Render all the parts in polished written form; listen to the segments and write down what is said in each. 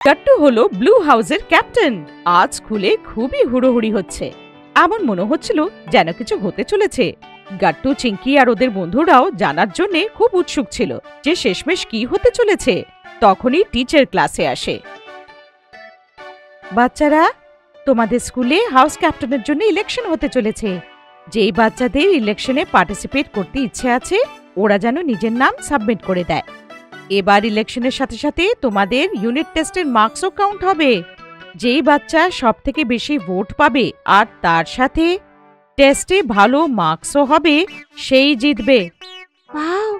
গাট্টু হলো ব্লু হাউসের ক্যাপ্টেন। আজ স্কুলে খুবই হুড়োহুড়ি হচ্ছে, এমন মনে হচ্ছিল যেন কিছু হতে চলেছে। গাট্টু, চিঙ্কি আর ওদের বন্ধুরাও জানার জন্য খুব উৎসুক ছিল যে শেষমেশ কি হতে চলেছে। তখনই টিচার ক্লাসে আসে। বাচ্চারা, তোমাদের স্কুলে হাউস ক্যাপ্টেনের জন্য ইলেকশন হতে চলেছে। যেই বাচ্চাদের ইলেকশনে পার্টিসিপেট করতে ইচ্ছে আছে ওরা যেন নিজের নাম সাবমিট করে দেয়। এবার ইলেকশনের সাথে সাথে তোমাদের ইউনিট টেস্টের মার্কসও কাউন্ট হবে। যেই বাচ্চা সবথেকে বেশি ভোট পাবে আর তার সাথে টেস্টে ভালো মার্কসও হবে সেই জিতবে। ওয়াও,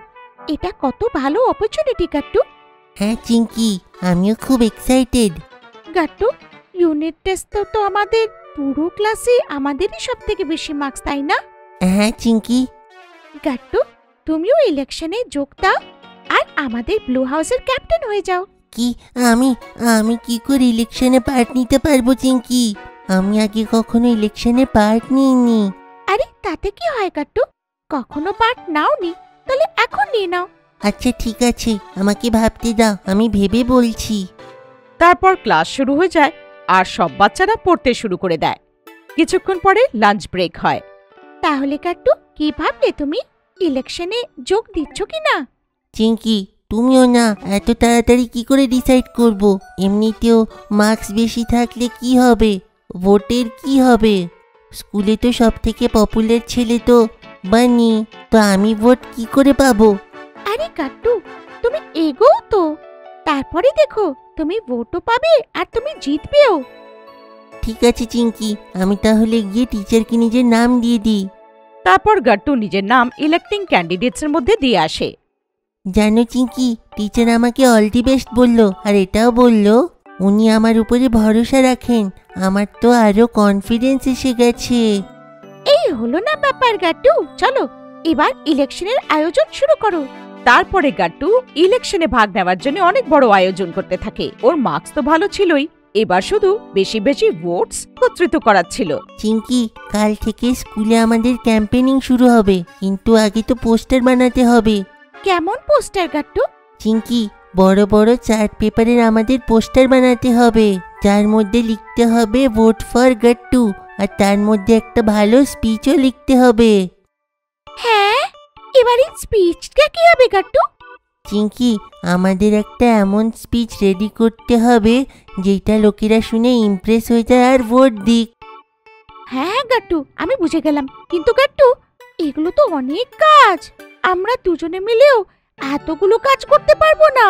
এটা কত ভালো অপরচুনিটি গাট্টু। হ্যাঁ চিঙ্কি, আমিও খুব এক্সাইটেড। গাট্টু, ইউনিট টেস্ট তো আমাদের পুরো ক্লাসে আমাদেরই সবথেকে বেশি মার্কস, তাই না? হ্যাঁ চিঙ্কি। গাট্টু, তুমিও ইলেকশনে যোগ দাও আর আমাদের ব্লু হাউসের ক্যাপ্টেন হয়ে যাও। কি আমি আমি কি করে ইলেকশনে পার্ট নিতে পারবো চিঙ্কি? আমি আগে কখনো ইলেকশনে পার্ট নিইনি। আরে তাতে কি হয় গাট্টু, কখনো পার্ট নাওনি, তাহলে এখন নিয়ে নাও। আচ্ছা ঠিক আছে, আমাকে ভাবতে দাও, আমি ভেবে বলছি। তারপর ক্লাস শুরু হয়ে যায় আর সব বাচ্চারা পড়তে শুরু করে দেয়। কিছুক্ষণ পরে লাঞ্চ ব্রেক হয়। তাহলে গাট্টু, কি ভাবলে তুমি, ইলেকশনে যোগ দিচ্ছ কি না? চিঙ্কি, তুমিও না, এত তাড়াতাড়ি কি করে ডিসাইড করব? এমনিতেও মার্কস বেশি থাকলে কি হবে, ভোটের কি হবে? স্কুলে তো সব থেকে পপুলার ছেলে তো বানি, তো আমি ভোট কি করে পাবো? আরে গাট্টু, তুমি এগোও তো, তারপরে দেখো তুমি ভোটও পাবে আর তুমি জিতবেও। ঠিক আছে চিঙ্কি, আমি তাহলে গিয়ে টিচারকে নিজের নাম দিয়ে দিই। তারপর গাট্টু নিজের নাম ইলেক্টিং ক্যান্ডিডেটসের মধ্যে দিয়ে আসে। জানো চিঙ্কি, টিচার আমাকে অল দি বেস্ট বললো, আর এটাও বললো উনি আমার উপরে ভরসা রাখেন। আমার তো আরো কনফিডেন্স এসে গেছে। এই হলো না ব্যাপার গাট্টু, চলো এবার ইলেকশনের আয়োজন শুরু করো। তারপরে গাট্টু ইলেকশনে ভাগ নেওয়ার জন্য অনেক বড় আয়োজন করতে থাকে। ওর মার্কস তো ভালো ছিলই, এবার শুধু বেশি বেশি ভোটস একত্রিত করার ছিল। চিঙ্কি, কাল থেকে স্কুলে আমাদের ক্যাম্পেনিং শুরু হবে, কিন্তু আগে তো পোস্টার বানাতে হবে। কেমন পোস্টার গাট্টু? চিঙ্কি, বড় বড় চার্ট পেপারের আমাদের পোস্টার বানাতে হবে, যার মধ্যে লিখতে হবে ভোট ফর গাট্টু, আর তার মধ্যে একটা ভালো স্পিচও লিখতে হবে। হ্যাঁ, এবারে স্পিচটা কি হবে গাট্টু? চিঙ্কি, আমাদের একটা এমন স্পিচ রেডি করতে হবে যেটা লোকেরা শুনে ইমপ্রেস হয়ে যায় আর ভোট দিক। হ্যাঁ গাট্টু, আমি বুঝে গেলাম, কিন্তু গাট্টু এগুলো তো অনেক কাজ, আমরা দুজনে মিলেও এতগুলো কাজ করতে পারবো না।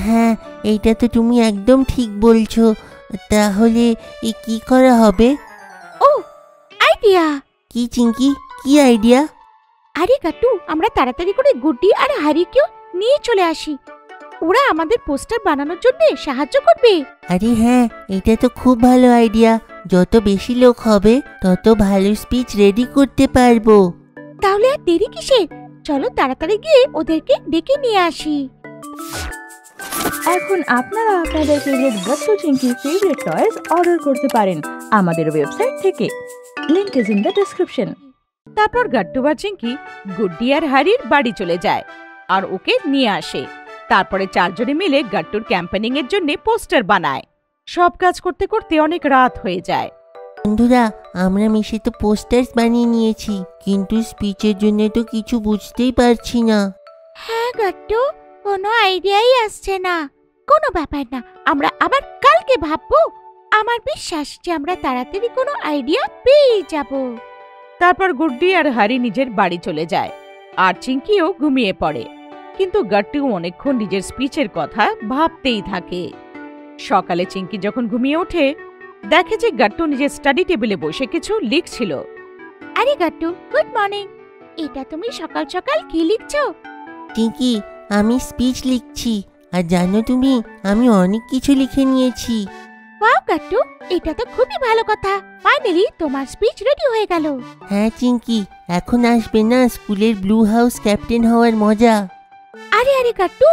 হ্যাঁ, এইটা তো তুমি একদম ঠিক বলছো। তাহলে কি করা হবে? ও, আইডিয়া! কি চিঙ্কি, কি আইডিয়া? আরে গাট্টু, আমরা তাড়াতাড়ি করে গুড্ডি আর হারিকেও নিয়ে চলে আসি, ওরা আমাদের পোস্টার বানানোর জন্য সাহায্য করবে। আরে হ্যাঁ, এটা তো খুব ভালো আইডিয়া। যত বেশি লোক হবে তত ভালো স্পিচ রেডি করতে পারবো। তাহলে আর দেরি কিসে, চলো তাড়াতাড়ি গিয়ে ওদেরকে ডেকে নিয়ে আসি। এখন আপনারা আপনাদের favourite Gattu Chinki favourite toys order করতে পারেন আমাদের ওয়েবসাইট থেকে, link is in the description. তারপর গাট্টু বা চিঙ্কি গুড্ডি আর হারির বাড়ি চলে যায় আর ওকে নিয়ে আসে। তারপরে চারজনে মিলে গাট্টুর ক্যাম্পেনিং এর জন্য পোস্টার বানায়। সব কাজ করতে করতে অনেক রাত হয়ে যায়। বন্ধুরা, আমরা মিশে তো পোস্টার্স বানিয়ে নিয়েছি, কিন্তু স্পিচের জন্য তো কিছু বুঝতেই পারছি না। হ্যাঁ গাট্টু, কোনো আইডিয়াই আসছে না। কোনো ব্যাপার না, আমরা আবার কালকে ভাববো। আমার বিশ্বাস যে আমরা তাড়াতাড়ি কোনো আইডিয়া পেয়ে যাব। তারপর গুড্ডি আর হারি নিজের বাড়ি চলে যায় আর চিঙ্কিও ঘুমিয়ে পড়ে। কিন্তু গাট্টু অনেকক্ষণ নিজের স্পিচের কথা ভাবতেই থাকে। সকালে চিঙ্কি যখন ঘুমিয়ে ওঠে দেখে যে গাট্টু নিজের স্টাডি টেবিলে বসে কিছু লিখছিল। আরে গাট্টু, গুড মর্নিং, এটা তুমি সকাল সকাল কি লিখছো? চিঙ্কি, আমি স্পিচ লিখছি, আর জানো তুমি, আমি অনেক কিছু লিখে নিয়েছি। ওয়াও গাট্টু, এটা তো খুবই ভালো কথা, ফাইনালি তোমার স্পিচ রেডি হয়ে গেল। হ্যাঁ চিঙ্কি, এখন আসবে না স্কুলের ব্লু হাউস ক্যাপ্টেন হওয়ার মজা। আরে আরে গাট্টু,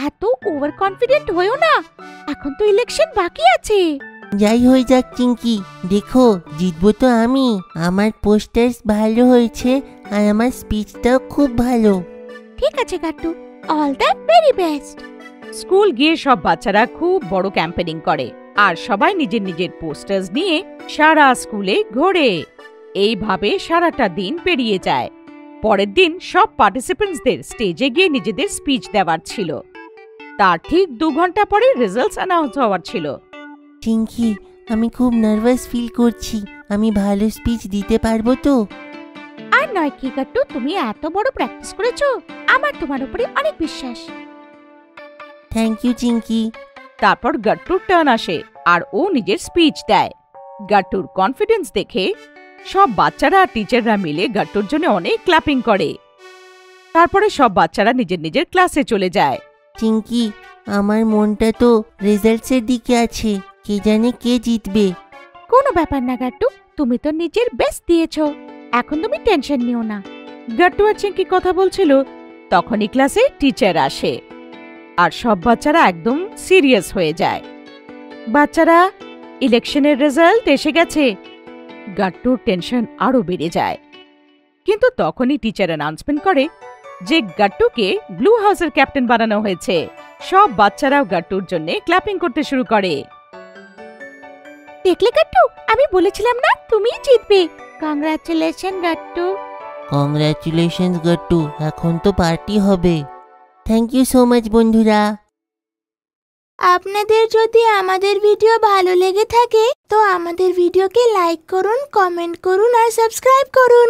এত ওভার কনফিডেন্ট হয়েও না, এখন তো ইলেকশন বাকি আছে। যাই হয়ে যাক চিঙ্কি, দেখো জিতবো তো আমি। আমার পোস্টার্স ভালো হয়েছে আর আমার স্পিচটাও খুব ভালো। ঠিক আছে Gattu, all the very best. School গিয়ে সব বাচ্চারা খুব বড় ক্যাম্পেনিং করে আর সবাই নিজের নিজের পোস্টার্স নিয়ে সারা স্কুলে ঘোরে। এইভাবে সারাটা দিন পেরিয়ে যায়। পরের দিন সব পার্টিসিপেন্টসদের স্টেজে গিয়ে নিজেদের স্পিচ দেওয়ার ছিল। তার ঠিক 2 ঘন্টা পরে রেজাল্টস অ্যানাউন্স হওয়ার ছিল। চিঙ্কি, আমি খুব নার্ভাস ফিল করছি। আমি ভালো স্পিচ দিতে পারবো তো? আর নয় কি গাট্টু, তুমি এত বড় প্র্যাকটিস করেছো, আমার তোমার উপরে অনেক বিশ্বাস। Thank you Chinki. তারপর গাট্টুর টার্ন আসে আর ও নিজের স্পিচ দেয়। গাট্টুর কনফিডেন্স দেখে সব বাচ্চারা আর টিচাররা মিলে গাট্টুর জন্য অনেক ক্ল্যাপিং করে। তারপরে সব বাচ্চারা নিজের নিজের ক্লাসে চলে যায়। চিঙ্কি, আমার মনটা তো রেজাল্টসের দিকে আছে। কে জানে কে জিতবে। কোনো ব্যাপার না গাট্টু, তুমি তো নিজের বেস্ট দিয়েছো, এখন তুমি টেনশন নিও না। গাট্টু আর চিঙ্কি কথা বলছিল, তখনই ক্লাসে টিচার আসে আর সব বাচ্চারা একদম সিরিয়াস হয়ে যায়। বাচ্চারা, ইলেকশনের রেজাল্ট এসে গেছে। গাট্টুর টেনশন আরো বেড়ে যায়। কিন্তু তখনই টিচার অ্যানাউন্সমেন্ট করে যে গাট্টুকে ব্লু হাউসের ক্যাপ্টেন বানানো হয়েছে। সব বাচ্চারাও গাট্টুর জন্য ক্ল্যাপিং করতে শুরু করে। দেখলে গাট্টু, আমি বলেছিলাম না তুমিই জিতবে। কংগ্রাচুলেশন গাট্টু। কংগ্রাচুলেশনস গাট্টু, এখন তো পার্টি হবে। থ্যাংক ইউ সো মাচ বন্ধুরা। আপনাদের যদি আমাদের ভিডিও ভালো লেগে থাকে তো আমাদের ভিডিওকে লাইক করুন, কমেন্ট করুন আর সাবস্ক্রাইব করুন।